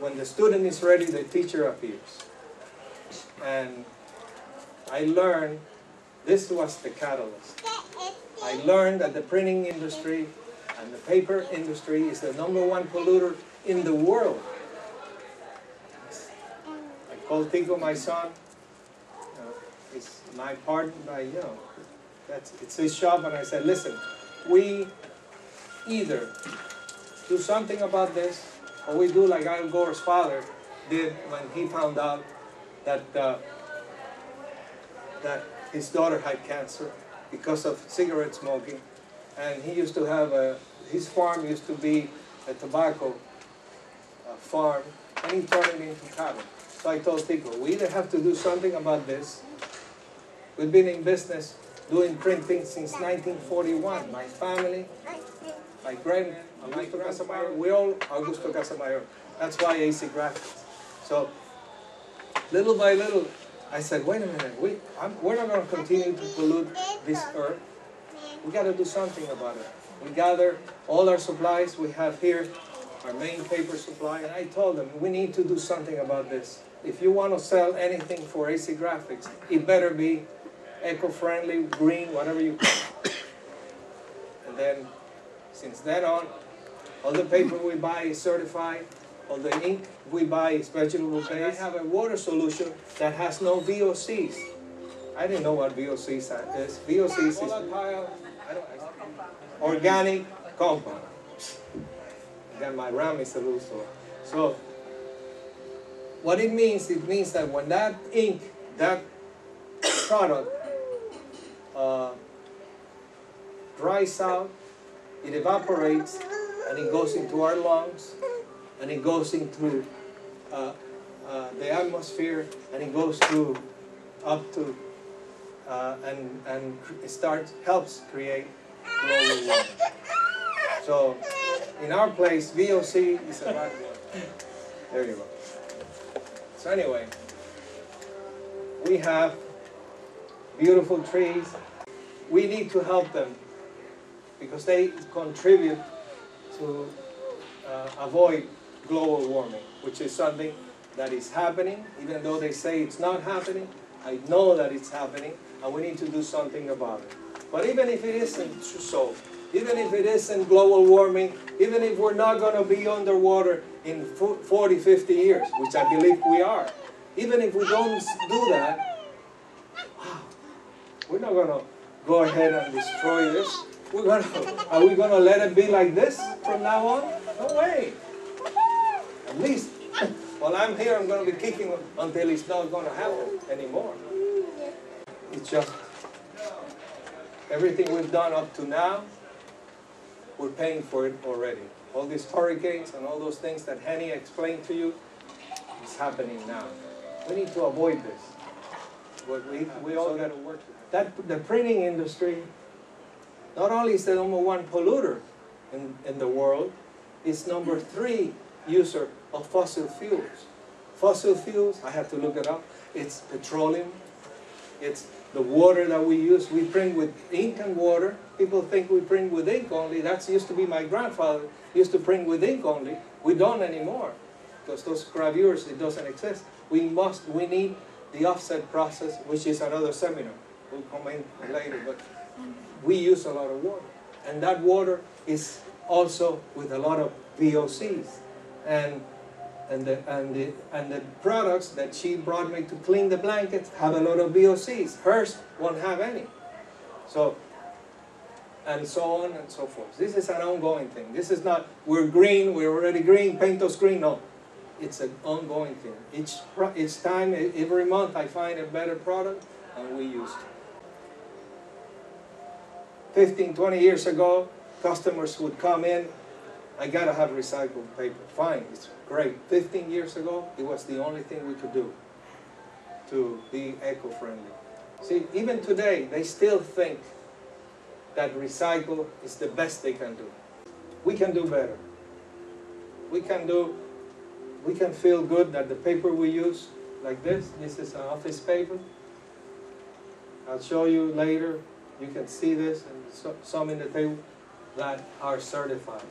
when the student is ready, the teacher appears. And I learned, this was the catalyst. I learned that the printing industry and the paper industry is the #1 polluter in the world. I called Tico, my son. It's my part, it's his shop, and I said, listen, we either do something about this, or we do like Al Gore's father did when he found out that that his daughter had cancer because of cigarette smoking, and he used to have his farm used to be a tobacco farm, and he turned it into cattle. So I told Tico, we either have to do something about this. We've been in business doing printing since 1941. My family, my Casamayer, we all Augusto Casamayer. That's why AC Graphics. So little by little, I said, wait a minute, we're not going to continue to pollute this earth. We got to do something about it. We gather all our supplies we have here, our main paper supply, and I told them, we need to do something about this. If you want to sell anything for AC Graphics, it better be eco-friendly, green, whatever you call it. And then, since then on, all the paper we buy is certified, all the ink we buy is vegetable based. I have a water solution that has no VOCs. I didn't know what VOCs is. VOCs is volatile, organic compound. Then my RAM is a little sore. So, what it means that when that ink, that product dries out, it evaporates, and it goes into our lungs, and it goes into the atmosphere, and it goes to up to and it helps create global warming. So in our place, VOC is a bad word. There you go. So anyway, we have beautiful trees. We need to help them because they contribute to avoid global warming, which is something that is happening. Even though they say it's not happening, I know that it's happening, and we need to do something about it. But even if it isn't so, even if it isn't global warming, even if we're not going to be underwater in 40, 50 years, which I believe we are, even if we don't do that, we're not going to go ahead and destroy this. Are we going to let it be like this from now on? No way. At least, while I'm here, I'm going to be kicking until it's not going to happen anymore. It's just everything we've done up to now, we're paying for it already. All these hurricanes and all those things that Henny explained to you is happening now. We need to avoid this. But we all got to work with that. The printing industry, not only is the #1 polluter in the world, it's #3 user of fossil fuels. Fossil fuels, I have to look it up, it's petroleum, it's the water that we use. We print with ink and water. People think we print with ink only. That used to be my grandfather used to print with ink only. We don't anymore because those gravures, it doesn't exist. We need the offset process, which is another seminar. We'll come in later, but we use a lot of water. And that water is also with a lot of VOCs. And the products that she brought me to clean the blankets have a lot of VOCs. Hers won't have any. So, and so on and so forth. This is an ongoing thing. This is not, we're green, we're already green, paint us green. No, it's an ongoing thing. Each time, every month, I find a better product, and we use it. 15, 20 years ago, customers would come in, I gotta have recycled paper. Fine, it's great. 15 years ago, it was the only thing we could do to be eco-friendly. See, even today, they still think that recycle is the best they can do. We can do better. We can feel good that the paper we use, like this is an office paper. I'll show you later. You can see this, and some in the table that are certified.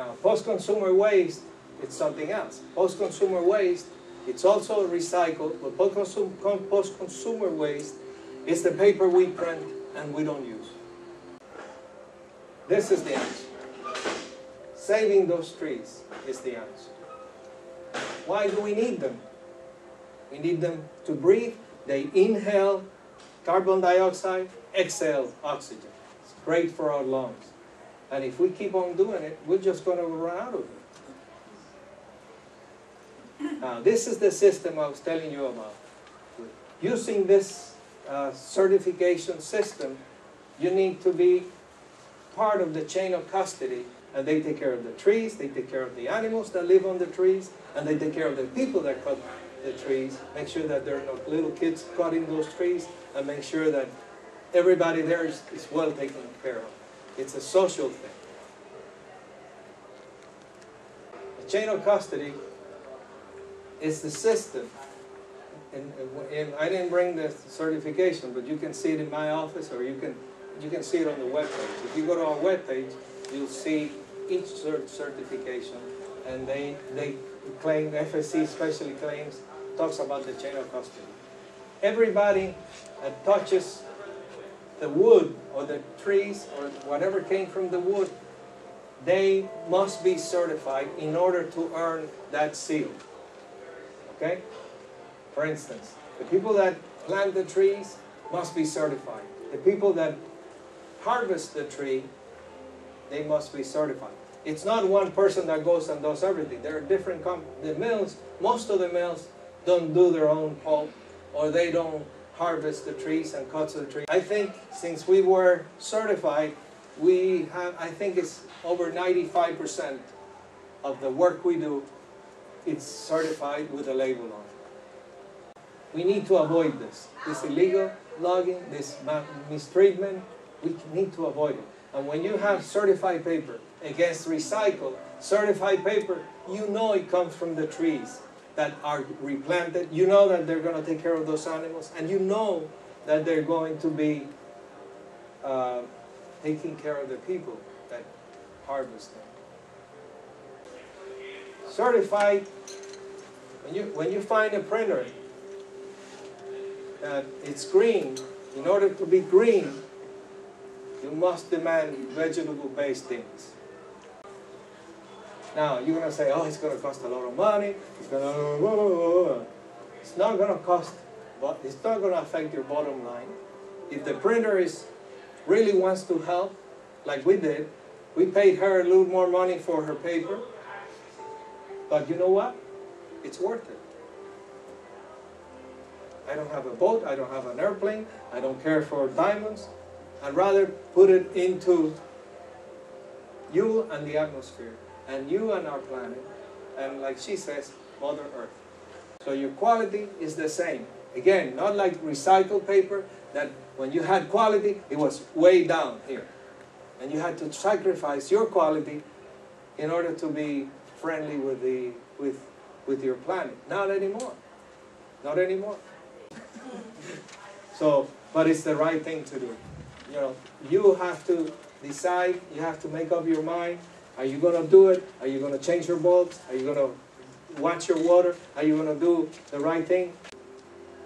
Now, post-consumer waste, it's something else. Post-consumer waste, it's also recycled, but post-consumer waste is the paper we print and we don't use. This is the answer. Saving those trees is the answer. Why do we need them? We need them to breathe. They inhale carbon dioxide, exhale oxygen. It's great for our lungs. And if we keep on doing it, we're just going to run out of it. Now, this is the system I was telling you about. Using this certification system, you need to be part of the chain of custody, and they take care of the trees, they take care of the animals that live on the trees, and they take care of the people that cut the trees, make sure that there are no little kids cutting those trees, and make sure that everybody there is well taken care of. It's a social thing. The chain of custody is the system. And I didn't bring the certification, but you can see it in my office, or you can see it on the webpage. If you go to our webpage, you'll see each certification, and they claim, FSC especially claims, talks about the chain of custody. Everybody that touches the wood or the trees or whatever came from the wood, they must be certified in order to earn that seal. Okay? For instance, the people that plant the trees must be certified. The people that harvest the tree, they must be certified. It's not one person that goes and does everything. There are different the mills, most of the mills don't do their own pulp, or they don't harvest the trees and cut the tree. I think since we were certified, we have, I think it's over 95% of the work we do, it's certified with a label on it. We need to avoid this illegal logging, this mistreatment. We need to avoid it. And when you have certified paper against recycled, certified paper, you know it comes from the trees that are replanted. You know that they're going to take care of those animals, and you know that they're going to be taking care of the people that harvest them. Certified, when you find a printer that it's green, in order to be green, you must demand vegetable-based things. Now, you're going to say, oh, it's going to cost a lot of money. It's not going to cost, but it's not going to affect your bottom line. If the printer really wants to help, like we did, we paid her a little more money for her paper. But you know what? It's worth it. I don't have a boat. I don't have an airplane. I don't care for diamonds. I'd rather put it into you and the atmosphere, and you and our planet, and like she says, Mother Earth. So your quality is the same. Again, not like recycled paper, that when you had quality, it was way down here. And you had to sacrifice your quality in order to be friendly with your planet. Not anymore. Not anymore. So, but it's the right thing to do. You know, you have to decide, you have to make up your mind. Are you going to do it? Are you going to change your bulbs? Are you going to watch your water? Are you going to do the right thing?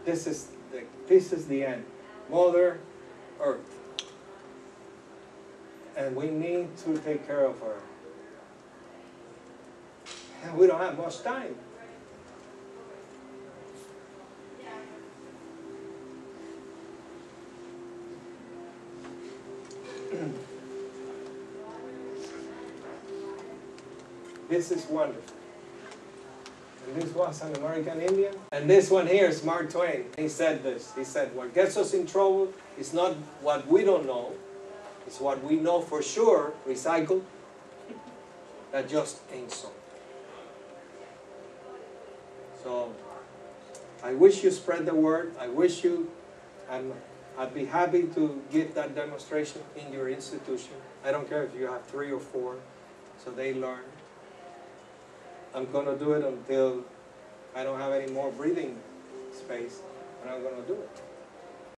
This is the end. Mother Earth. And we need to take care of her. And we don't have much time. This is wonderful. And this was an American Indian. And this one here is Mark Twain. He said this. He said, what gets us in trouble is not what we don't know. It's what we know for sure, recycled, that just ain't so. So, I wish you spread the word. I wish you, and I'd be happy to give that demonstration in your institution. I don't care if you have 3 or 4, so they learn. I'm going to do it until I don't have any more breathing space, and I'm going to do it.